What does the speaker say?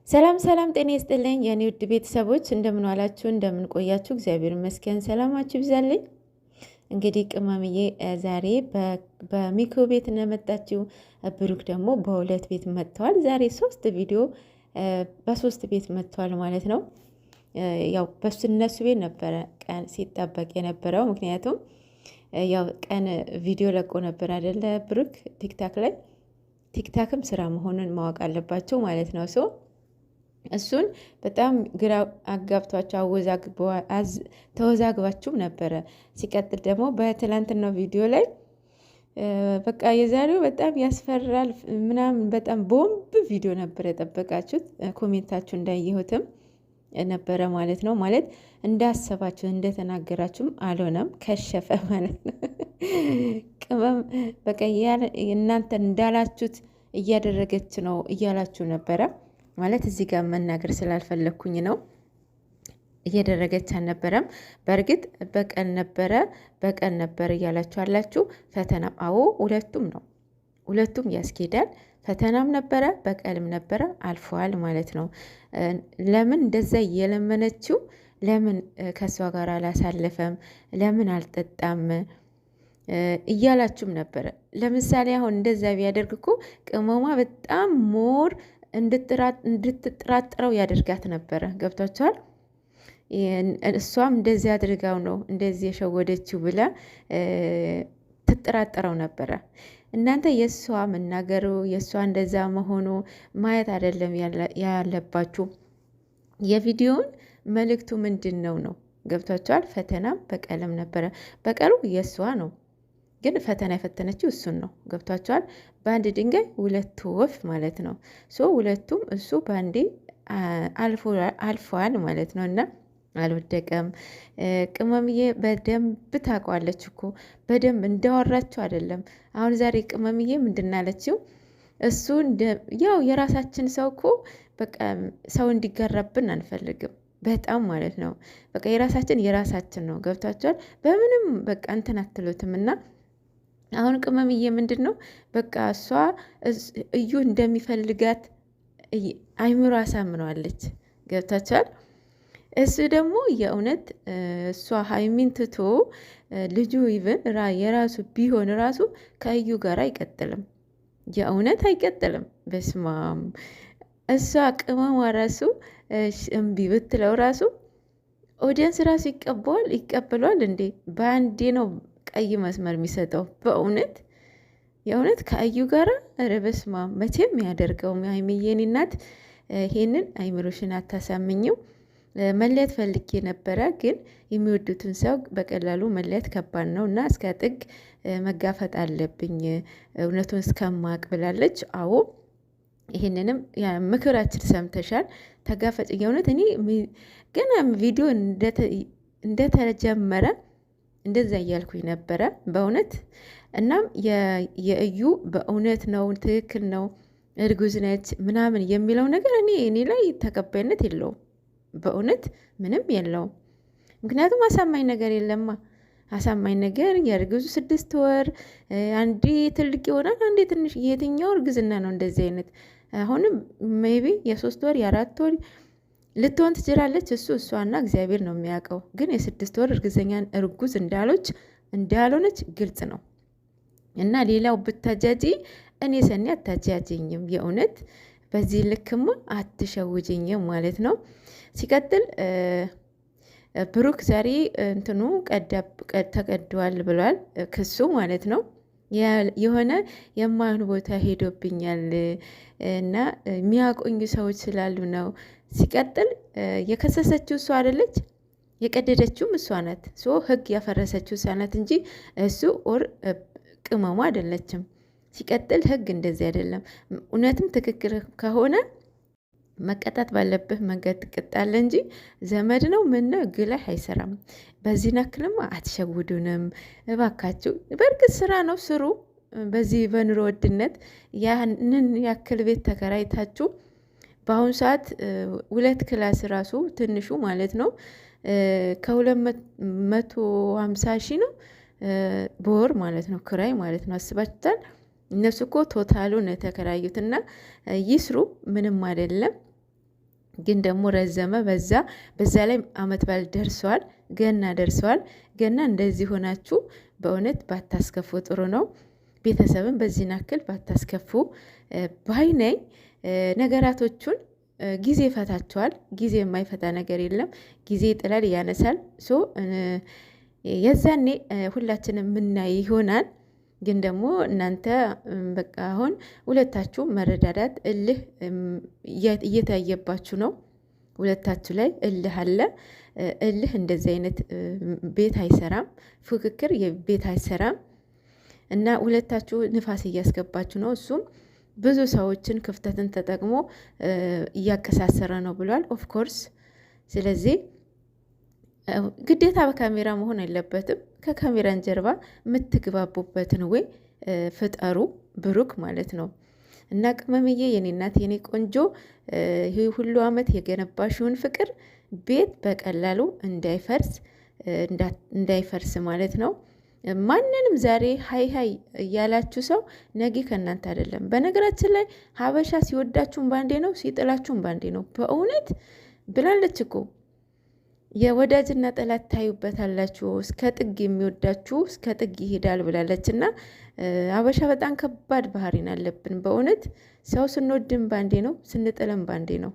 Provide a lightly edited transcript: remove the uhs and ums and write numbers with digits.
ሰላም ሰላም፣ ጤና ይስጥልኝ የኔ ውድ ቤተሰቦች፣ እንደምን ዋላችሁ? እንደምን ቆያችሁ? እግዚአብሔር ይመስገን ሰላማችሁ ይብዛልኝ። እንግዲህ ቅመምዬ ዛሬ በሚኮ ቤት እንደመጣችው ብሩክ ደግሞ በሁለት ቤት መጥተዋል። ዛሬ ሶስት ቪዲዮ በሶስት ቤት መጥተዋል ማለት ነው። ያው በሱ እነሱ ቤት ነበረ ቀን ሲጠበቅ የነበረው፣ ምክንያቱም ያው ቀን ቪዲዮ ለቆ ነበር አይደለ ብሩክ ቲክታክ ላይ። ቲክታክም ስራ መሆኑን ማወቅ አለባቸው ማለት ነው። እሱን በጣም ግራ አጋብቷቸው ተወዛግባችሁም ነበረ። ሲቀጥል ደግሞ በትላንትናው ቪዲዮ ላይ በቃ የዛሬው በጣም ያስፈራል ምናምን በጣም ቦምብ ቪዲዮ ነበር የጠበቃችሁት። ኮሜንታችሁ እንዳየሁትም ነበረ ማለት ነው። ማለት እንዳሰባችሁ እንደተናገራችሁም አልሆነም፣ ከሸፈ ማለት ነው። ቅመም በቃ እናንተ እንዳላችሁት እያደረገች ነው እያላችሁ ነበረ ማለት እዚህ ጋር መናገር ስላልፈለግኩኝ ነው። እየደረገች አልነበረም። በእርግጥ በቀን ነበር እያላችሁ አላችሁ። ፈተና አዎ፣ ሁለቱም ነው፣ ሁለቱም ያስኬዳል። ፈተናም ነበረ በቀልም ነበረ፣ አልፈዋል ማለት ነው። ለምን እንደዛ እየለመነችው ለምን ከእሷ ጋር አላሳለፈም? ለምን አልጠጣም እያላችሁም ነበረ። ለምሳሌ አሁን እንደዛ ቢያደርግ እኮ ቅመሟ በጣም ሞር እንድትጠራጥረው ያደርጋት ነበረ። ገብቷቸዋል። እሷም እንደዚህ አድርጋው ነው እንደዚህ የሸወደችው ብላ ትጠራጠረው ነበረ። እናንተ የእሷ መናገሩ የእሷ እንደዛ መሆኑ ማየት አይደለም ያለባችሁ። የቪዲዮውን መልእክቱ ምንድን ነው ነው? ገብቷቸዋል። ፈተናም በቀልም ነበረ። በቀሉ የእሷ ነው ግን ፈተና የፈተነችው እሱን ነው። ገብቷቸዋል። በአንድ ድንጋይ ሁለት ወፍ ማለት ነው። ሁለቱም እሱ በአንዴ አልፈዋል ማለት ነው። እና አልወደቀም። ቅመምዬ በደንብ ታውቋለች እኮ በደንብ እንዳወራችው አይደለም። አሁን ዛሬ ቅመምዬ ምንድናለችው? እሱ ያው የራሳችን ሰው እኮ በቃ ሰው እንዲጋራብን አንፈልግም በጣም ማለት ነው። በቃ የራሳችን ነው። ገብቷቸዋል። በምንም በቃ እንትን አትሉትም። እና አሁን ቅመምዬ ምንድን ነው በቃ እሷ እዩ እንደሚፈልጋት አይምሮ አሳምነዋለች። ገብታችኋል። እሱ ደግሞ የእውነት እሷ ሀይሚን ትቶ ልጁ ይብን የራሱ ቢሆን ራሱ ከእዩ ጋር አይቀጥልም። የእውነት አይቀጥልም። በስማም እሷ ቅመሟ ራሱ እምቢ ብትለው ራሱ ኦዲየንስ ራሱ ይቀበሏል እንዴ? በአንዴ ነው ቀይ መስመር የሚሰጠው። በእውነት የእውነት ከአዩ ጋራ ኧረ በስመ አብ መቼም ያደርገው ሀይሚዬን እናት ይሄንን አይምሮሽን አታሳምኝው። መለየት ፈልጌ ነበረ፣ ግን የሚወዱትን ሰው በቀላሉ መለየት ከባድ ነው እና እስከ ጥግ መጋፈጥ አለብኝ እውነቱን እስከማቅ ብላለች። አዎ ይህንንም ምክራችን ሰምተሻል። ተጋፈጭ። የእውነት እኔ ገና ቪዲዮ እንደተጀመረ እንደዛ እያልኩኝ ነበረ በእውነት። እናም የእዩ በእውነት ነው ትክክል ነው እርጉዝ ነች ምናምን የሚለው ነገር እኔ ላይ ተቀባይነት የለውም። በእውነት ምንም የለውም። ምክንያቱም አሳማኝ ነገር የለማ። አሳማኝ ነገር የእርግዙ 6 ወር አንዴ ትልቅ ይሆናል አንዴ ትንሽ። የትኛው እርግዝና ነው እንደዚህ አይነት? አሁንም ሜቢ የ3 ወር የ4 ወር ልትሆን ትችላለች። እሷና እግዚአብሔር ነው የሚያውቀው። ግን የ6 ወር እርጉዝ እንዳልሆነች ግልጽ ነው። እና ሌላው ብታጃጂ እኔ ሰኒ አታጃጅኝም። የእውነት በዚህ ልክማ አትሸውጅኝም ማለት ነው። ሲቀጥል ብሩክ ዛሬ እንትኑ ተቀዷል ብሏል፣ ክሱ ማለት ነው። የሆነ የማይሆን ቦታ ሄዶብኛል እና የሚያቆኙ ሰዎች ስላሉ ነው። ሲቀጥል የከሰሰችው እሷ አይደለች፣ የቀደደችውም እሷ ናት። ህግ ያፈረሰችው እሷ ናት እንጂ እሱ ቅመሙ አይደለችም። ሲቀጥል ህግ እንደዚህ አይደለም። እውነትም ትክክል ከሆነ መቀጣት ባለብህ መንገድ ትቀጣለ እንጂ ዘመድ ነው ምን ነው ግላህ አይሰራም። በዚህ ነክልም አትሸውዱንም እባካችሁ። በእርግጥ ስራ ነው ስሩ። በዚህ በኑሮ ውድነት ያንን ያክል ቤት ተከራይታችሁ በአሁኑ ሰዓት 2 ክላስ ራሱ ትንሹ ማለት ነው ከ250 ሺህ ነው በወር ማለት ነው፣ ክራይ ማለት ነው። አስባችሁታል? እነሱ እኮ ቶታሉ ነው የተከራዩትና ይስሩ፣ ምንም አይደለም። ግን ደግሞ ረዘመ በዛ ላይ አመት በዓል ደርሰዋል፣ ገና ደርሰዋል። ገና እንደዚህ ሆናችሁ በእውነት ባታስከፉ ጥሩ ነው። ቤተሰብን በዚህ ናክል ባታስከፉ ባይነኝ። ነገራቶቹን ጊዜ ይፈታቸዋል። ጊዜ የማይፈታ ነገር የለም። ጊዜ ይጥላል ያነሳል። የዛኔ ሁላችንም የምናይ ይሆናል። ግን ደግሞ እናንተ በቃ አሁን ሁለታችሁ መረዳዳት እልህ እየታየባችሁ ነው። ሁለታችሁ ላይ እልህ አለ። እልህ እንደዚህ አይነት ቤት አይሰራም። ፉክክር ቤት አይሰራም። እና ሁለታችሁ ንፋስ እያስገባችሁ ነው። እሱም ብዙ ሰዎችን ክፍተትን ተጠቅሞ እያቀሳሰረ ነው ብሏል። ኦፍኮርስ ስለዚህ ግዴታ በካሜራ መሆን የለበትም። ከካሜራን ጀርባ የምትግባቡበትን ወይ ፍጠሩ፣ ብሩክ ማለት ነው። እና ቅመምዬ የኔ እናት የኔ ቆንጆ ይህ ሁሉ አመት የገነባሽውን ፍቅር ቤት በቀላሉ እንዳይፈርስ ማለት ነው። ማንንም ዛሬ ሀይ ሀይ እያላችሁ ሰው ነጊ ከእናንተ አይደለም። በነገራችን ላይ ሀበሻ ሲወዳችሁም ባንዴ ነው፣ ሲጥላችሁም ባንዴ ነው። በእውነት ብላለች እኮ የወዳጅና ጠላት ታዩበታላችሁ፣ እስከ ጥግ የሚወዳችሁ እስከ ጥግ ይሄዳል ብላለች። እና ሀበሻ በጣም ከባድ ባህሪን አለብን በእውነት። ሰው ስንወድም ባንዴ ነው፣ ስንጥልም ባንዴ ነው።